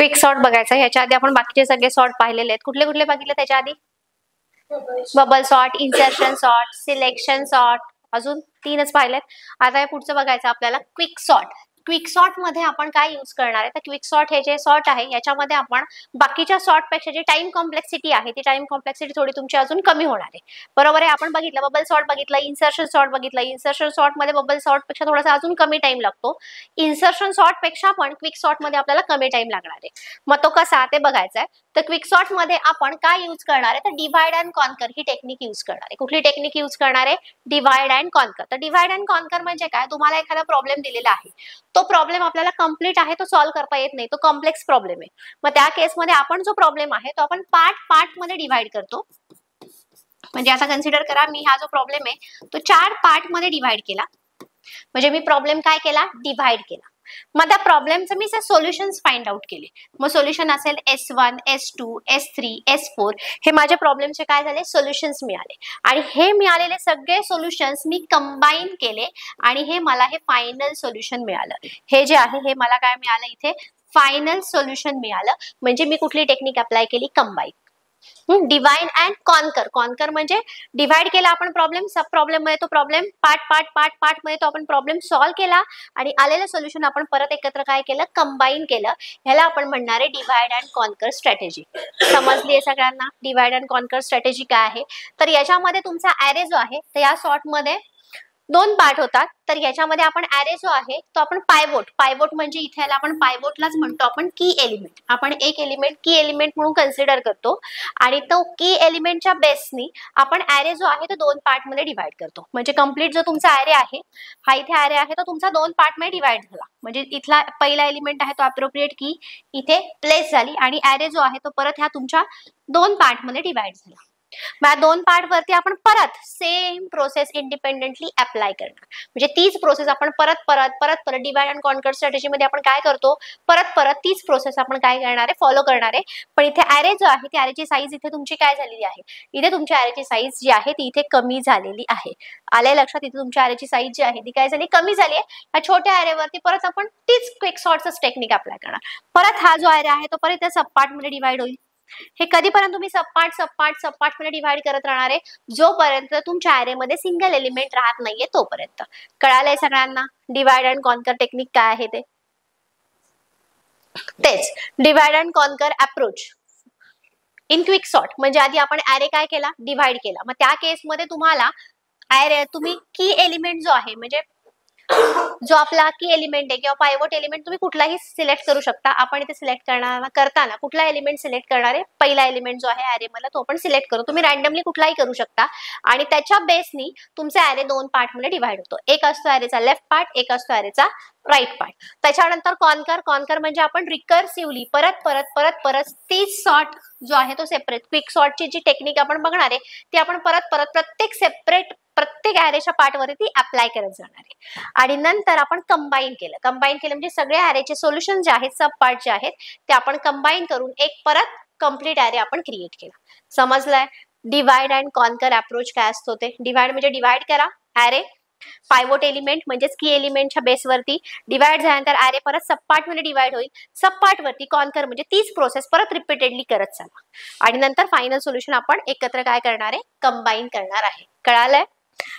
Quick sort बघायचा. ह्याच्या आधी आपण बाकीचे सगळे सॉर्ट पाहिलेले आहेत. कुठले कुठले बघितले त्याच्या आधी? Bubble sort, insertion sort, selection sort, अजून 3च पाहिलेत. आता हे पुढचं बघायचं आपल्याला क्विक सॉर्ट. क्विक सॉर्ट मध्ये आपण काय यूज करणार आहे तर क्विक सॉर्ट हे जे सॉर्ट आहे याच्यामध्ये आपण बाकीच्या सॉर्ट पेक्षा जी टाइम कॉम्प्लेक्सिटी आहे ती टाइम कॉम्प्लेक्सिटी थोडी तुमची अजून कमी होणार आहे. बरोबर आहे. आपण बघितलं बबल सॉर्ट बघितलं, इन्सर्शन सॉर्ट बघितलं. इन्सर्शन सॉर्ट मध्ये बबल सॉर्ट पेक्षा थोडासा अजून कमी टाइम लागतो. इन्सर्शन सॉर्ट पेक्षा पण क्विक सॉर्ट मध्ये आपल्याला कमी टाइम लागणार आहे. मग तो कसा ते बघायचा आहे. तर क्विक सॉर्ट मध्ये आपण काय यूज करणार आहे तर divide and conquer he technique use करणार आहे. कुठली टेक्निक यूज करणार आहे? Divide and conquer. तर डिवाइड अँड कॉन्कर म्हणजे काय? तुम्हाला एखादा प्रॉब्लेम दिलेला आहे, तो प्रॉब्लेम आपल्याला कंप्लीट आहे तो सॉल्व्ह करता येत नाही, तो कॉम्प्लेक्स प्रॉब्लेम आहे. मग त्या केसमध्ये आपण जो प्रॉब्लेम आहे तो आपण पार्ट मध्ये डिवाइड करतो. म्हणजे आता कन्सिडर करा मी हा जो प्रॉब्लेम आहे तो 4 पार्ट मध्ये डिवाइड केला. म्हणजे मी प्रॉब्लेम काय केला? डिवाइड केला. मग त्या प्रॉब्लेमचे मी सोल्युशन्स फाइंड आउट केले. मग सोल्युशन असेल S1, S2, S3, S4 हे माझ्या प्रॉब्लेमचे काय झाले? सोल्युशन्स मिळाले. आणि हे मिळालेले सगळे सोल्युशन्स मी कंबाईन केले आणि हे मला हे फायनल सोल्युशन मिळालं. हे जे आहे हे मला काय मिळालं? इथे फायनल सोल्युशन मिळालं. म्हणजे मी कुठली टेक्निक अप्लाय केली? Combine. Divide and conquer. Conquer म्हणजे डिवाइड केला आपण प्रॉब्लेम, सब प्रॉब्लेम मध्ये तो प्रॉब्लेम पार्ट मध्ये तो आपण प्रॉब्लेम सॉल्व्ह केला आणि आलेलं सोल्युशन आपण परत एकत्र काय केलं? कंबाईन केलं. ह्याला आपण म्हणणार आहे डिवाइड अँड कॉन्कर स्ट्रॅटेजी. समजली आहे सगळ्यांना डिवाइड अँड कॉन्कर स्ट्रॅटेजी काय आहे? तर याच्यामध्ये तुमचा ॲरे जो आहे तर या सॉर्ट मध्ये 2 पार्ट होतात. तर याच्यामध्ये आपण ॲरे जो आहे तो आपण पायवोट म्हणजे इथे याला आपण पायवोटलाच म्हणतो आपण की एलिमेंट. आपण एक एलिमेंट की एलिमेंट म्हणून कन्सिडर करतो आणि तो की एलिमेंटच्या बेसनी आपण ॲरे जो आहे तो 2 पार्ट मध्ये डिवाइड करतो. म्हणजे कंप्लीट जो तुमचा ॲरे आहे हा इथे ॲरे आहे तो तुमचा 2 पार्ट मध्ये डिवाइड झाला. म्हणजे इथला पहिला एलिमेंट आहे तो अप्रोप्रिएट की इथे प्लेस झाली आणि ॲरे जो आहे तो परत ह्या तुमच्या 2 पार्ट मध्ये डिवाइड झाला. मग 2 पार्ट वरती आपण परत सेम प्रोसेस इंडिपेंडेंटली अप्लाय करणार. म्हणजे तीच प्रोसेस आपण परत डिवाइड अँड कॉन्कर स्ट्रॅटेजी मध्ये आपण काय करतो? परत तीच प्रोसेस आपण काय करणार आहे? फॉलो करणार आहे. पण इथे ॲरे जो आहे ती ॲरेची साईज इथे तुमची काय झालेली आहे? इथे तुमच्या ॲरेची साईज जी आहे ती इथे कमी झालेली आहे. आले लक्षात? इथे तुमच्या ॲरेची साईज जी आहे ती काय झाली? कमी झाली आहे. या छोट्या ॲरेवरती परत आपण तीच क्विक सॉर्टच टेक्निक अप्लाय करणार. परत हा जो ॲरे आहे तो परत त्या सब पार्ट मध्ये डिवाइड होईल. हे कधीपर्यंत तुम्ही सब पार्ट मध्ये डिवाइड करत राहणार आहे? जोपर्यंत तुमच्या ॲरे मध्ये सिंगल एलिमेंट राहत नाहीये तोपर्यंत. कळालंय सगळ्यांना डिवाइड अँड कॉन्कर टेक्निक काय आहे ते? तेच divide and conquer approach in quick sort. म्हणजे आधी आपण ॲरे काय केला? डिवाइड केला. मग त्या केसमध्ये तुम्हाला ॲरे तुम्ही की एलिमेंट जो आहे म्हणजे जो आपला की एलिमेंट आहे किंवा पायवोट एलिमेंट तुम्ही कुठलाही सिलेक्ट करू शकता. आपण इथे सिलेक्ट करताना कुठला एलिमेंट सिलेक्ट करणार आहे? पहिला एलिमेंट जो आहे ॲरे मला तो आपण सिलेक्ट करू. तुम्ही रँडमली कुठलाही करू शकता आणि त्याच्या बेसनी तुमचा ॲरे 2 पार्ट मध्ये डिवाइड होतो. एक असतो ॲरेचा लेफ्ट पार्ट, एक असतो ॲरेचा राईट पार्ट. त्याच्यानंतर कॉन्कर म्हणजे आपण रिकर्सिव्हली परत तीच सॉर्ट जो आहे तो सेपरेट क्विक सॉर्टची जी टेक्निक आपण बघणार आहे ती आपण प्रत्येक ॲरेच्या पार्ट वरती अप्लाय करत जाणार आहे. आणि नंतर आपण कंबाईन केलं म्हणजे सगळे ॲरेचे सोल्युशन जे आहेत सब पार्ट जे आहेत ते आपण कंबाईन करून एक परत कंप्लीट ॲरे आपण क्रिएट केला. समजलंय? डिवाइड अँड कॉन्कर अप्रोच काय असतो ते? डिवाइड म्हणजे डिवाइड करा ॲरे, पायवोट एलिमेंट म्हणजेच की एलिमेंटच्या बेसवरती डिवाइड झाल्यानंतर ॲरे परत सब पार्ट मध्ये डिवाइड होईल. सब पार्ट वरती कॉन्कर म्हणजे तीच प्रोसेस परत रिपीटेडली करत चला आणि नंतर फायनल सोल्युशन आपण एकत्र काय करणार आहे? कंबाईन करणार आहे. कळालंय?